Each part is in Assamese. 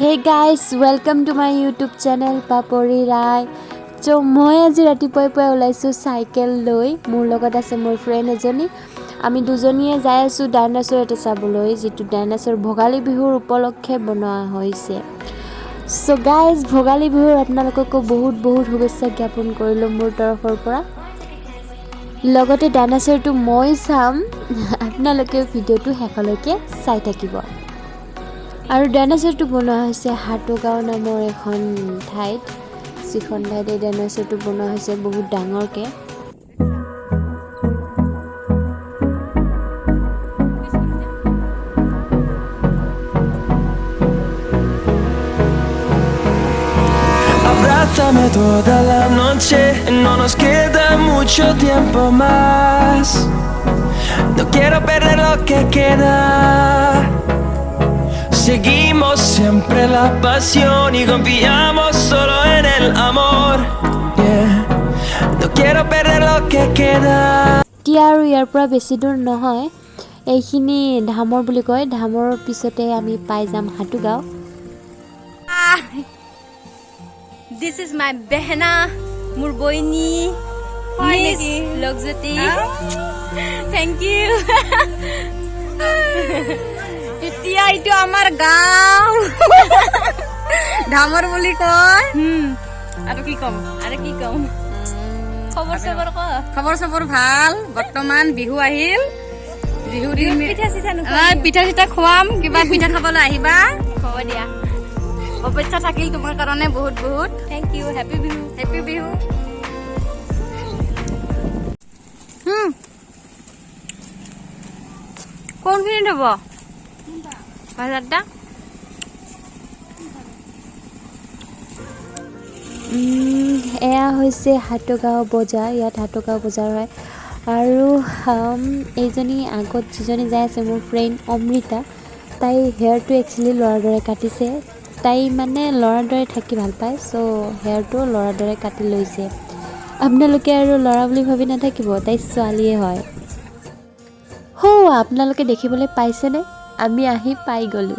Hey guys, welcome to my YouTube channel Papori Rai. So মই আজি ৰাতিপুৱাই ওলাইছো সাইকেল লৈ মোৰ লগত আছে মোৰ ফ্ৰেন্ড এজনী আমি দুজনীয়ে যাই আছো ডাইনোসৰ এটা চাবলৈ যেটো ডাইনোসৰ ভোগালী বিহুৰ উপলক্ষে বনোৱা হৈছে So guys ভোগালী বিহুৰ আপোনালোকক বহুত শুভেচ্ছা জ্ঞাপন কৰিলো মোৰ তৰফৰ পৰা লগতে ডাইনোসৰটো মই চাম আপোনালোকে ভিডিওটো হেকলৈকে চাই থাকিব আৰু ডাইনোসৰটো বনোৱা হৈছে হাটগাঁও নামৰ এখন ঠাইত সিখন ঠাইতে ডাইনোসৰটো বনোৱা হৈছে বহুত ডাঙৰকে Abrázame toda la noche, no nos queda mucho tiempo más. No quiero perder lo que queda. Seguimos siempre la pasión y confiamos solo en el amor. Yeah. No quiero perder lo que queda. Tiaru ইয়াৰ পৰা বেছি দূৰ নহয় এইখিনি ধামৰ বুলি কয় ধামৰ পিছতে আমি পাই যাম Hatgaon This is my behna murboini Miss Lokjoti Thank you Itia itu amar gaon Dhamar boli koy Aru ki kom Khobor sabor bhal Bortoman bihu ahil Bihu di pitha sita khwam kiba pitha khabole ahiba khobo dia অপেক্ষা থাকিল তোমাৰ কাৰণে বহুত থ্যাংক ইউ হ্যাপি বিহু কোনখিনি থব বাজাৰটা এয়া হৈছে হাটগাঁও বজাৰ ইয়াত হাটগাঁও বজাৰ হয় আৰু এইজনী আগত যিজনী যাই আছে মোৰ ফ্ৰেণ্ড অমৃতা তাই হেয়াৰটো একচুৱেলি ল'ৰাৰ দৰে কাটিছে তাই মানে ল'ৰাৰ দৰে থাকি ভাল পায় সো হেয়াৰটো ল'ৰাৰ দৰে কাটি লৈছে আপোনালোকে আৰু ল'ৰা বুলি ভাবি নাথাকিব তাই ছোৱালীয়ে হয় হো আপোনালোকে দেখিবলৈ পাইছেনে আমি আহি পাই গলো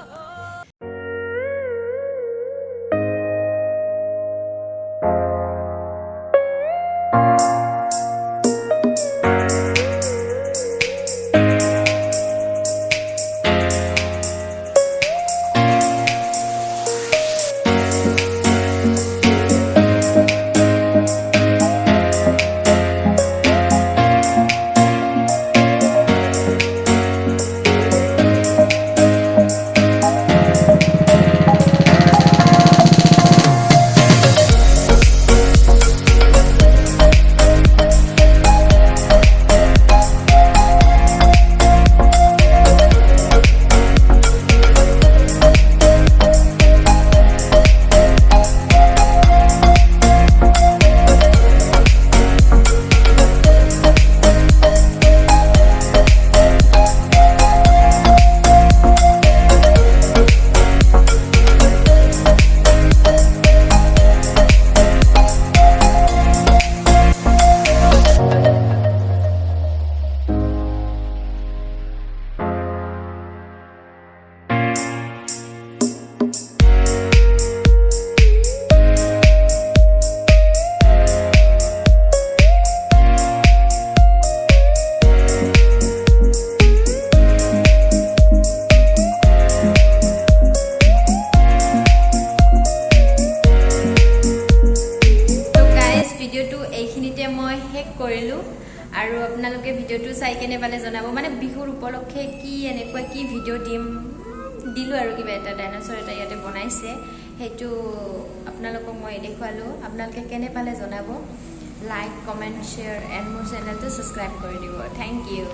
আৰু আপোনালোকে ভিডিওটো চাই কেনে পালে জনাব মানে বিহুৰ উপলক্ষে কি এনেকুৱা কি ভিডিও দিলো আৰু কিবা এটা ডাইনোসৰ এটা ইয়াতে বনাইছে হেতু আপোনালোকক মই দেখুৱালো আপোনালোকে কেনে পালে জনাব লাইক কমেন্ট শেয়াৰ এণ্ড মোৰ চেনেলটো সাবস্ক্ৰাইব কৰি দিব থ্যাংক ইউ